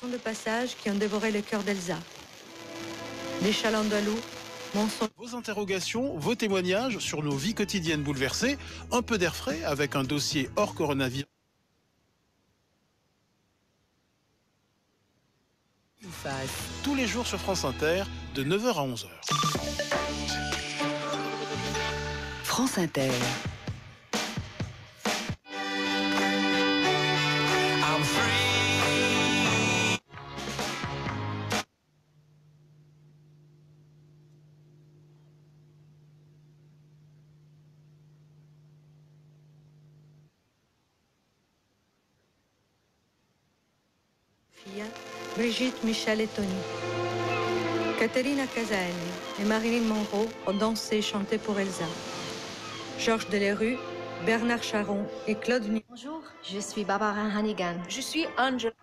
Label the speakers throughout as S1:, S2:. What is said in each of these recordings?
S1: de passage qui ont dévoré le cœur d'Elsa. Les châles andalous, mensonges.
S2: Vos interrogations, vos témoignages sur nos vies quotidiennes bouleversées, un peu d'air frais avec un dossier hors coronavirus. Tous les jours sur France Inter, de 9h à 11h.
S3: France Inter.
S4: I'm free.
S1: Brigitte, Michel et Tony. Caterina Casaelli et Marilyn Monroe ont dansé et chanté pour Elsa. Georges Delerue, Bernard Charon et Claude Nuit.
S5: Bonjour, je suis Barbara Hannigan.
S6: Je suis Angela.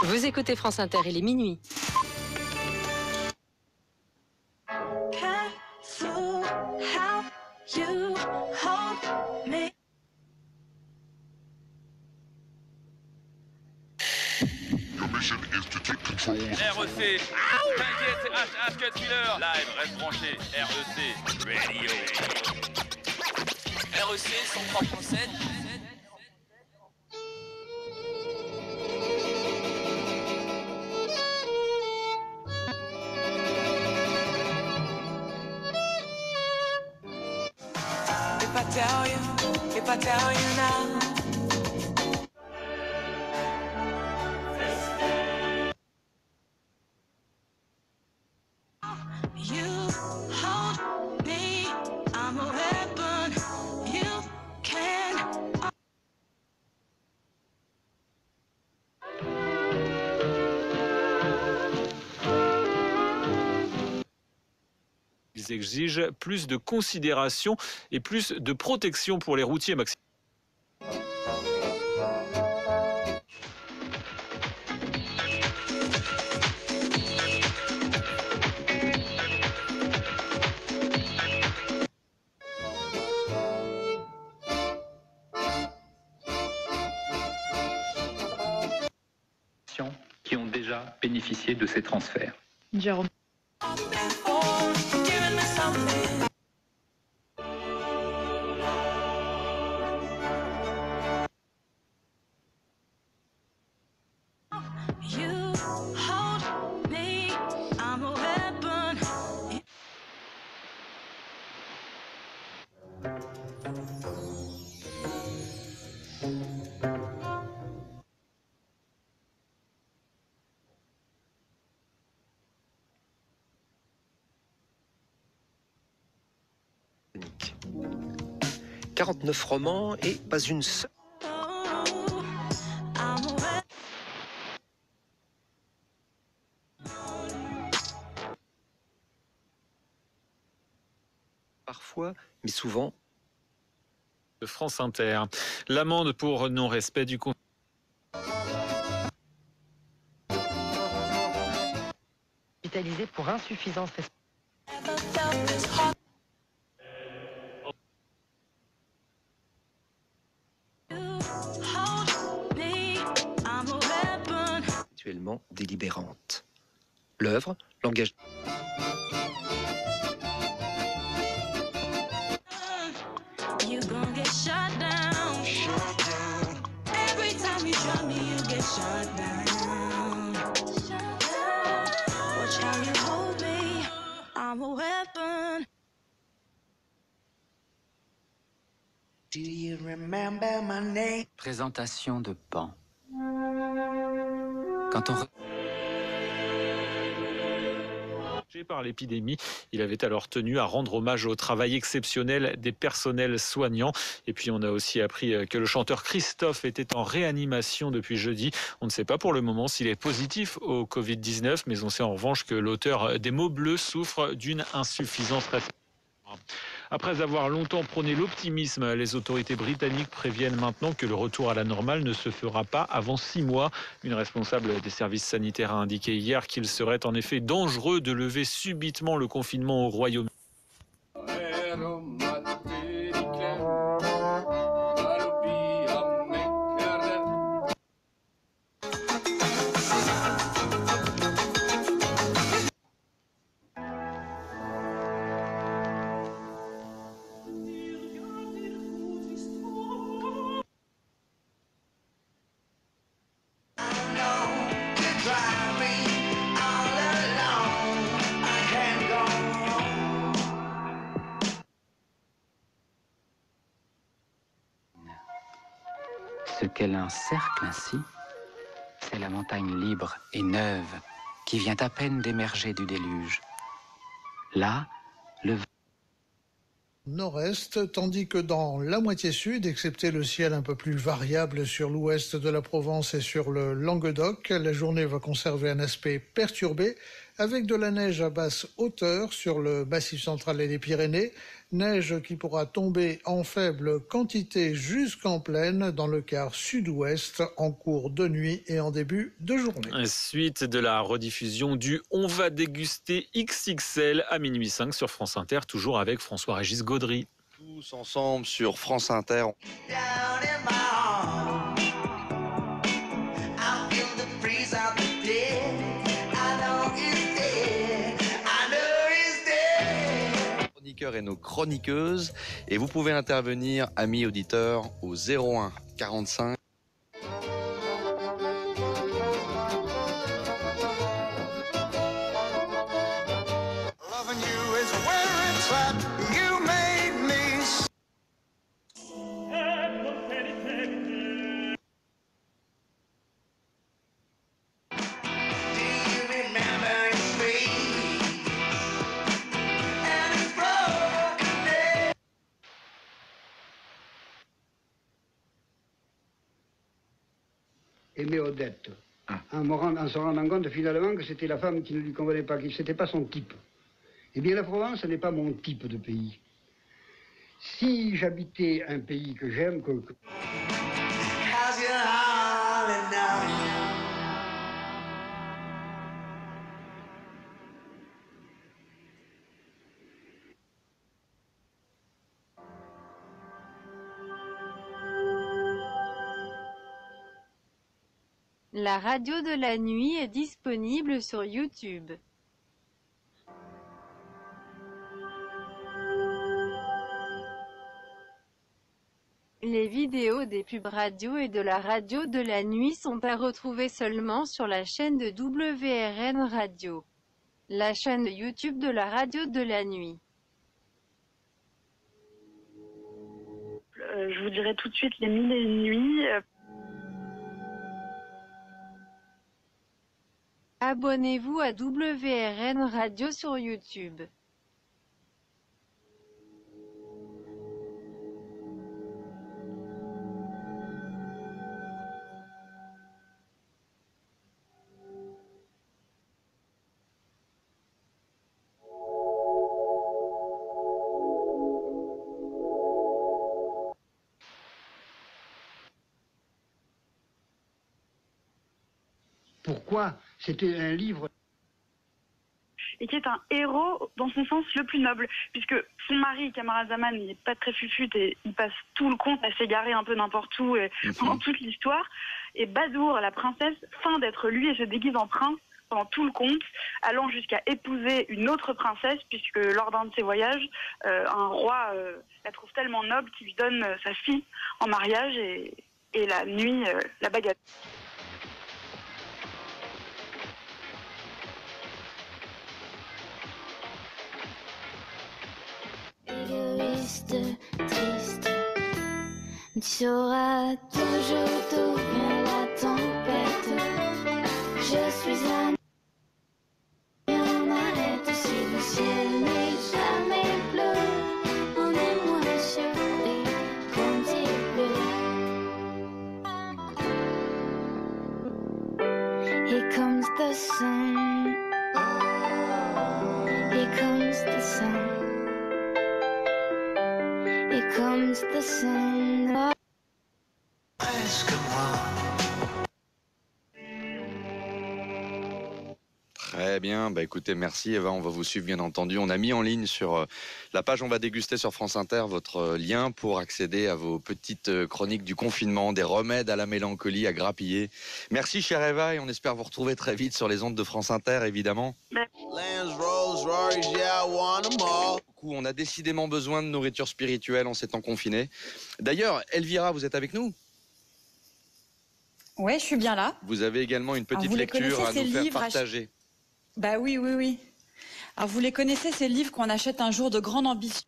S7: Vous écoutez France Inter, il est minuit.
S8: REC, t'inquiète, c'est HH Thriller. Live, reste branché. REC, Radio.
S4: REC 103.7. If I tell you now. You hold me, I'm a weapon, you can.
S9: Ils exigent plus de considération et plus de protection pour les routiers, Maxime.
S10: Qui ont déjà bénéficié de ces transferts.
S5: Jérôme.
S11: Nick. 49 romans et pas une seule. Parfois, mais souvent.
S9: De France Inter. L'amende pour non-respect du contrat.
S3: Hospitalisé pour insuffisance respiratoire.
S11: Actuellement délibérante. L'œuvre, l'engagement.
S3: Présentation de Pan. Quand on...
S9: Par l'épidémie, il avait alors tenu à rendre hommage au travail exceptionnel des personnels soignants. Et puis on a aussi appris que le chanteur Christophe était en réanimation depuis jeudi. On ne sait pas pour le moment s'il est positif au Covid-19, mais on sait en revanche que l'auteur des mots bleus souffre d'une insuffisance respiratoire. Après avoir longtemps prôné l'optimisme, les autorités britanniques préviennent maintenant que le retour à la normale ne se fera pas avant 6 mois. Une responsable des services sanitaires a indiqué hier qu'il serait en effet dangereux de lever subitement le confinement au Royaume-Uni.
S3: Ce qu'elle encercle ainsi, c'est la montagne libre et neuve qui vient à peine d'émerger du déluge. Là, le
S6: nord-est, tandis que dans la moitié sud, excepté le ciel un peu plus variable sur l'ouest de la Provence et sur le Languedoc, la journée va conserver un aspect perturbé, avec de la neige à basse hauteur sur le massif central et les Pyrénées, neige qui pourra tomber en faible quantité jusqu'en plaine dans le quart sud-ouest en cours de nuit et en début de journée.
S9: Suite de la rediffusion du On va déguster XXL à minuit 5 sur France Inter, toujours avec François-Régis Gaudry.
S7: Tous ensemble sur France Inter. Et nos chroniqueuses, et vous pouvez intervenir, amis auditeurs, au 01 45.
S12: Aimer Odette, en se rendant compte finalement que c'était la femme qui ne lui convenait pas, que c'était pas son type. Eh bien la Provence n'est pas mon type de pays. Si j'habitais un pays que j'aime,
S13: La radio de la nuit est disponible sur YouTube. Les vidéos des pubs radio et de la radio de la nuit sont à retrouver seulement sur la chaîne de WRN Radio, la chaîne YouTube de la radio de la nuit.
S14: Je vous dirai tout de suite les 1001 nuits.
S13: Abonnez-vous à WRN Radio sur YouTube.
S12: pourquoi c'était un livre.
S14: Et qui est un héros dans son sens le plus noble, puisque son mari, Camaralzaman, n'est pas très fufute et il passe tout le conte à s'égarer un peu n'importe où et pendant toute l'histoire. Et Badour, la princesse, feint d'être lui et se déguise en prince pendant tout le conte, allant jusqu'à épouser une autre princesse, puisque lors d'un de ses voyages, un roi la trouve tellement noble qu'il lui donne sa fille en mariage et la nuit, la baguette.
S15: Égoïste, triste, tu sauras toujours d'où vient la tempête. Je suis un... On arrête sun. Here comes the sun. Here comes the sun.
S7: Très bien, bah écoutez, merci Eva, on va vous suivre bien entendu. On a mis en ligne sur la page On va déguster sur France Inter votre lien pour accéder à vos petites chroniques du confinement, des remèdes à la mélancolie à grappiller. Merci chère Eva et on espère vous retrouver très vite sur les ondes de France Inter évidemment. On a décidément besoin de nourriture spirituelle en ces temps confinés. D'ailleurs, Elvira, vous êtes avec nous ?
S16: Ouais, je suis bien là.
S7: Vous avez également une petite lecture à nous faire partager.
S16: Bah oui. Alors vous les connaissez, ces livres qu'on achète un jour de grande ambition.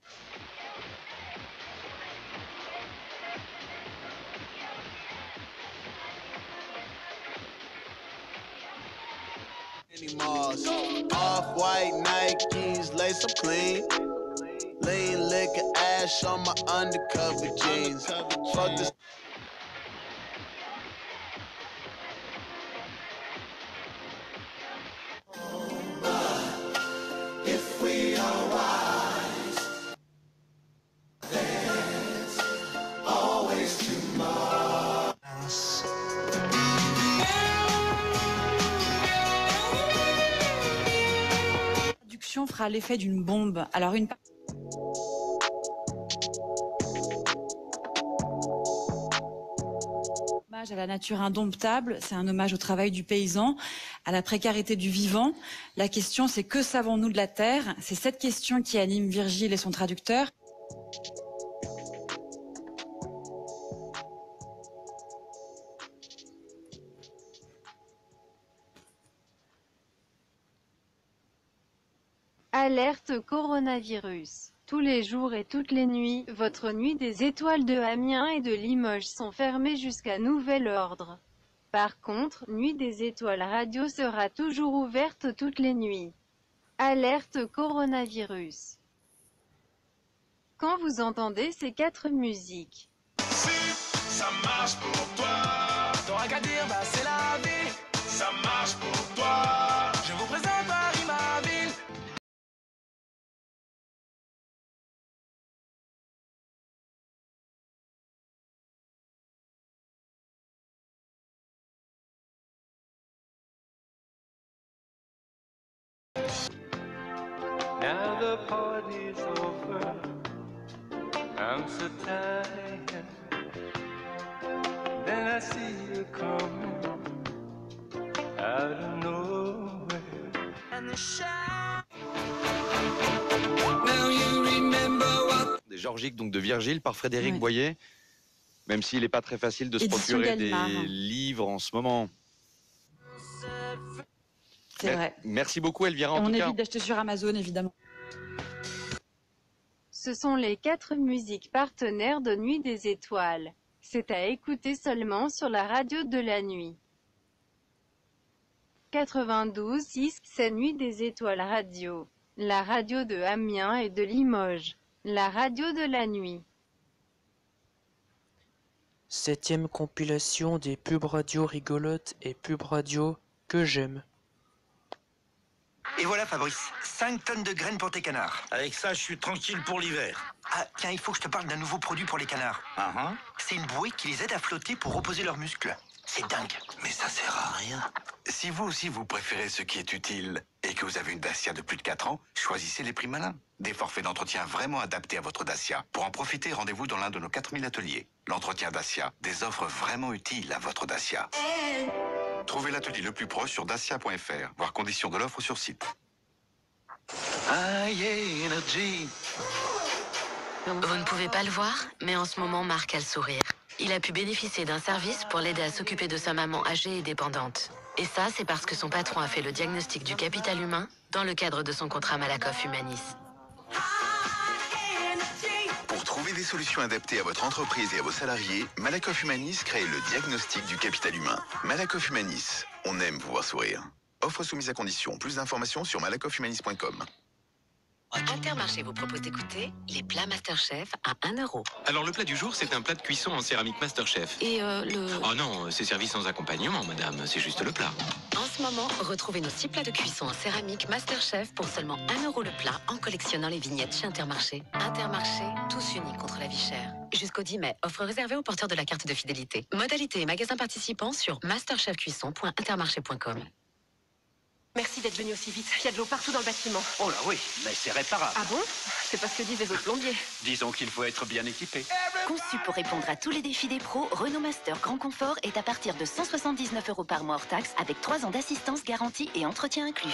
S17: Off-white Nikes, lace up clean. Lean liquor ash on my undercover jeans. Fuck this. If we are wise, there's always tomorrow.
S16: La traduction fera l'effet d'une bombe. Alors une hommage à la nature indomptable, c'est un hommage au travail du paysan, à la précarité du vivant. La question, c'est que savons-nous de la terre? C'est cette question qui anime Virgile et son traducteur.
S13: Alerte coronavirus. Tous les jours et toutes les nuits, votre nuit des étoiles de Amiens et de Limoges sont fermées jusqu'à nouvel ordre. Par contre, Nuit des étoiles radio sera toujours ouverte toutes les nuits. Alerte coronavirus. Quand vous entendez ces 4 musiques,
S17: Ça marche pour toi. T'auras qu'à dire, bah c'est la vie. Ça marche pour toi. Je vous présente Paris, ma ville.
S4: Now the party's over. I'm so tired. Then I see you coming out of nowhere. And the shine. Now you remember what.
S7: Des Georgiques donc de Virgile par Frédéric Boyer. Même s'il n'est pas très facile de se
S16: Édition
S7: procurer
S16: Gallimard.
S7: des livres en ce moment.
S16: C'est vrai.
S7: Merci beaucoup Elvira en
S16: On
S7: tout cas.
S16: évite d'acheter sur Amazon, évidemment.
S13: ce sont les 4 musiques partenaires de Nuit des étoiles. C'est à écouter seulement sur la radio de la nuit. 92.6, c'est Nuit des étoiles radio. La radio de Amiens et de Limoges. La radio de la nuit.
S18: 7e compilation des pubs radio rigolotes et pubs radio que j'aime.
S19: Et voilà Fabrice, 5 tonnes de graines pour tes canards. Avec ça, je suis tranquille pour l'hiver. Ah, tiens, il faut que je te parle d'un nouveau produit pour les canards. C'est une bouée qui les aide à flotter pour reposer leurs muscles. C'est dingue.
S20: Mais ça sert à rien. Si vous aussi vous préférez ce qui est utile et que vous avez une Dacia de plus de 4 ans, choisissez les prix malins. Des forfaits d'entretien vraiment adaptés à votre Dacia. Pour en profiter, rendez-vous dans l'un de nos 4000 ateliers. L'entretien Dacia, des offres vraiment utiles à votre Dacia. Trouvez l'atelier le plus proche sur dacia.fr, voir conditions de l'offre sur site.
S21: Vous ne pouvez pas le voir, mais en ce moment, Marc a le sourire. Il a pu bénéficier d'un service pour l'aider à s'occuper de sa maman âgée et dépendante. Et ça, c'est parce que son patron a fait le diagnostic du capital humain dans le cadre de son contrat Malakoff Humanis.
S20: Pour trouver des solutions adaptées à votre entreprise et à vos salariés, Malakoff Humanis crée le diagnostic du capital humain. Malakoff Humanis, on aime pouvoir sourire. Offre soumise à condition. Plus d'informations sur malakoffhumanis.com.
S21: Intermarché vous propose d'écouter les plats Masterchef à 1 €.
S2: Alors le plat du jour, c'est un plat de cuisson en céramique Masterchef.
S21: Et le...
S2: Oh non, c'est servi sans accompagnement, madame, c'est juste le plat.
S21: En ce moment, retrouvez nos 6 plats de cuisson en céramique Masterchef pour seulement 1 € le plat en collectionnant les vignettes chez Intermarché. Intermarché, tous unis contre la vie chère. Jusqu'au 10 mai, offre réservée aux porteurs de la carte de fidélité. Modalité et magasins participants sur masterchefcuisson.intermarché.com.
S22: Merci d'être venu aussi vite. Il y a de l'eau partout dans le bâtiment.
S19: Oh là oui, mais c'est réparable.
S22: Ah bon? C'est pas ce que disent les autres plombiers.
S19: Disons qu'il faut être bien équipé.
S23: Conçu pour répondre à tous les défis des pros, Renault Master Grand Confort est à partir de 179 € par mois hors taxe avec 3 ans d'assistance garantie et entretien inclus.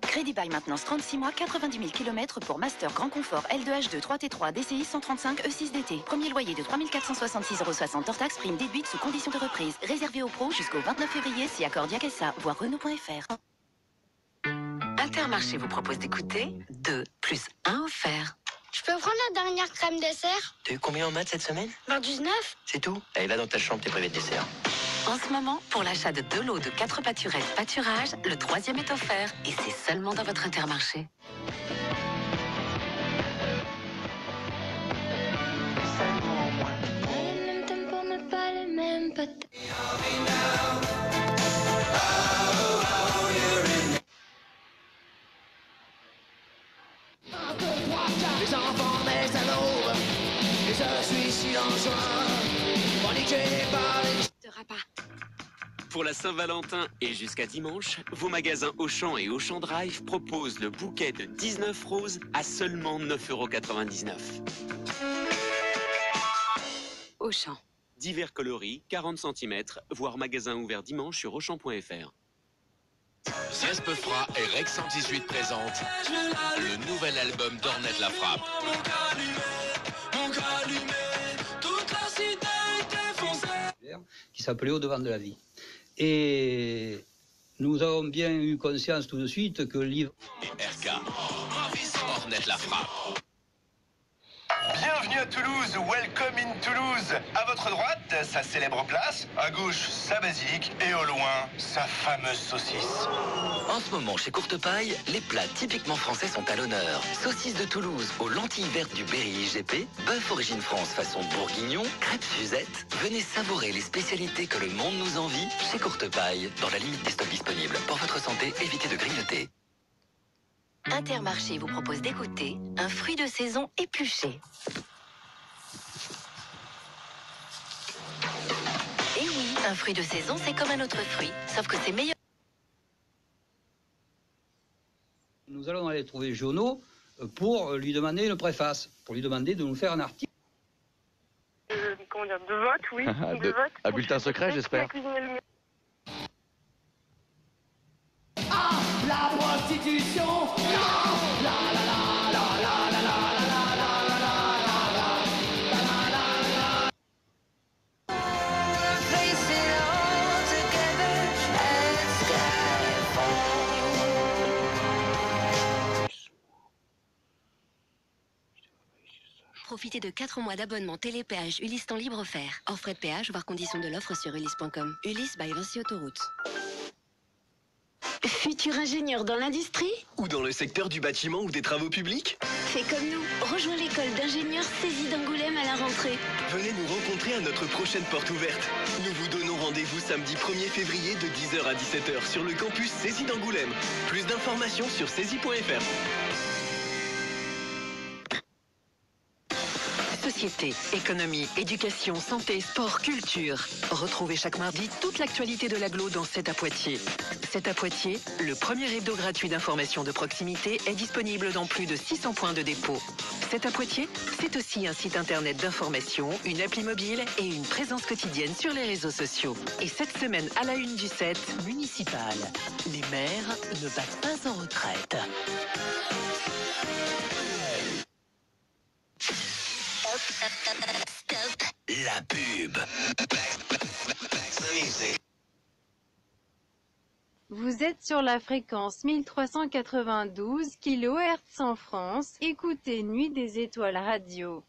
S23: Crédit by maintenance 36 mois, 90 000 km pour Master Grand Confort L2H2 3T3 DCI 135 E6 DT. Premier loyer de 3 466,60 € hors taxe, prime déduite sous condition de reprise. Réservé aux pros jusqu'au 29 février si accord Diakessa, voire Renault.fr.
S21: Intermarché vous propose d'écouter 2 plus 1 offert.
S15: Je peux prendre la dernière crème dessert?
S11: T'as eu combien en maths cette semaine?
S15: 19.
S11: C'est tout? Allez, va dans ta chambre, t'es privé de dessert.
S21: En ce moment, pour l'achat de 2 lots de 4 pâturettes pâturage, le 3e est offert et c'est seulement dans votre Intermarché.
S15: Pas le même tempo, mais pas le même patin.
S24: Les enfants naissent à l'aube, et je suis silencieux, paniqué par les...
S25: Pour la Saint-Valentin et jusqu'à dimanche, vos magasins Auchan et Auchan Drive proposent le bouquet de 19 roses à seulement 9,99 €.
S21: Auchan.
S25: Divers coloris, 40 cm, voire magasin ouvert dimanche sur Auchan.fr.
S26: Zespefra et Rex 118 présentent le nouvel album d'Ornette La Frappe.
S27: Qui s'appelait Au-devant de la vie. Et nous avons bien eu conscience tout de suite que le livre...
S26: Et RK, Ornette La Frappe.
S19: Bienvenue à Toulouse, welcome in Toulouse. À votre droite, sa célèbre place. À gauche, sa basilique. Et au loin, sa fameuse saucisse.
S28: En ce moment, chez Courtepaille, les plats typiquement français sont à l'honneur. Saucisse de Toulouse aux lentilles vertes du Berry IGP, bœuf origine France façon bourguignon, crêpes Suzette. Venez savourer les spécialités que le monde nous envie chez Courtepaille, dans la limite des stocks disponibles. Pour votre santé, évitez de grignoter.
S23: Intermarché vous propose d'écouter un fruit de saison épluché. Et oui, un fruit de saison, c'est comme un autre fruit, sauf que c'est meilleur.
S27: Nous allons aller trouver Giono pour lui demander une préface, pour lui demander de nous faire un article.
S14: Comment dire, de vote, oui. De vote.
S7: Un bulletin secret, j'espère.
S24: Ah, la prostitution. Non. La la la la la la la la la la la la la. Face it all together as skyfall.
S23: Profitez de 4 mois d'abonnement télépéage Ulysse temps libre offert. Hors frais de péage, voir conditions de l'offre sur ulysse.com. Ulysse by Vinci Autoroute. Futur ingénieur dans l'industrie?
S29: Ou dans le secteur du bâtiment ou des travaux publics?
S23: Fais comme nous. Rejoins l'école d'ingénieurs saisie d'Angoulême à la rentrée.
S29: Venez nous rencontrer à notre prochaine porte ouverte. Nous vous donnons rendez-vous samedi 1er février de 10h à 17h sur le campus Saisie d'Angoulême. Plus d'informations sur saisie.fr.
S21: Société, économie, éducation, santé, sport, culture. Retrouvez chaque mardi toute l'actualité de l'agglo dans 7 à Poitiers. 7 à Poitiers, le premier hebdo gratuit d'information de proximité est disponible dans plus de 600 points de dépôt. 7 à Poitiers, c'est aussi un site internet d'information, une appli mobile et une présence quotidienne sur les réseaux sociaux. Et cette semaine, à la une du 7, municipal. Les maires ne battent pas en retraite.
S26: La pub.
S13: Vous êtes sur la fréquence 1392 kHz en France. Écoutez Nuit des Étoiles Radio.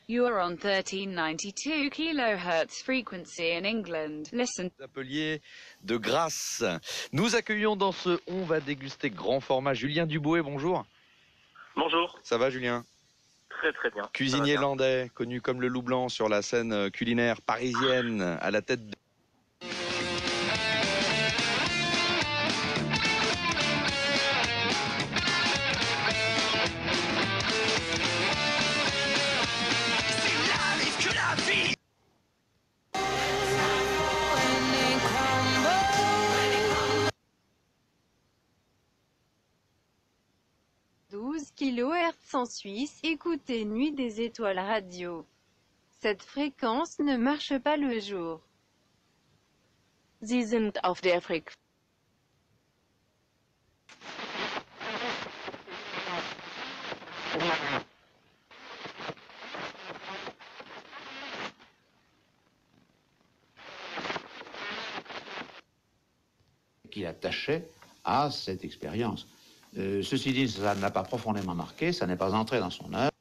S1: You're on 1392 kHz frequency in England. Listen.
S7: Appelier de Grasse. Nous accueillons dans ce On va déguster grand format Julien Dubouet, bonjour.
S3: Bonjour.
S7: Ça va Julien?
S3: Très très bien.
S7: Cuisinier landais, connu comme le loup blanc sur la scène culinaire parisienne, à la tête de...
S13: kHz en Suisse, écoutez Nuit des Étoiles Radio. Cette fréquence ne marche pas le jour.
S1: Sie sind auf der Frequenz.
S5: Qu'il attachait à cette expérience. Ceci dit, ça ne l'a pas profondément marqué, ça n'est pas entré dans son œuvre.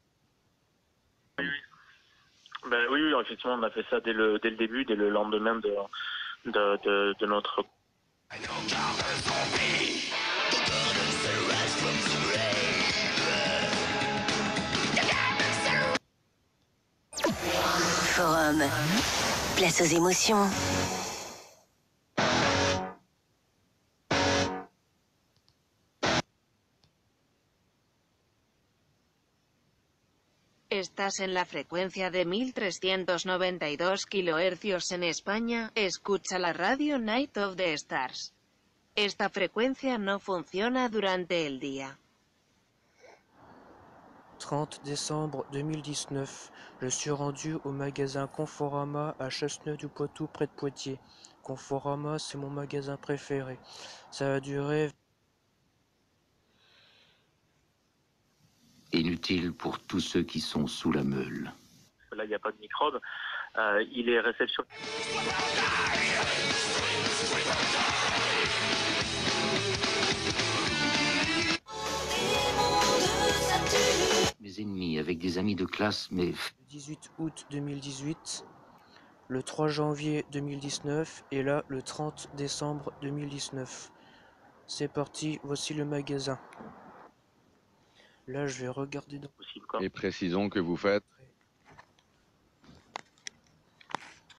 S3: Oui, effectivement, on a fait ça dès le début, dès le lendemain de notre...
S6: Forum. Place aux émotions.
S1: Estás en la frecuencia de 1392 kHz en España, escucha la radio Night of the Stars. Esta frecuencia no funciona durante el día.
S18: 30 décembre 2019, je suis rendu au magasin Conforama à Chasseneuve-du-Poitou près de Poitiers. Conforama, c'est mon magasin préféré. Ça a duré...
S5: Inutile pour tous ceux qui sont sous la meule.
S3: Là, il n'y a pas de microbes. Il est réception...
S5: Mes ennemis avec des amis de classe, mais...
S18: Le 18 août 2018, le 3 janvier 2019 et là le 30 décembre 2019. C'est parti, voici le magasin. Là, je vais regarder dans...
S7: Et précisons que vous faites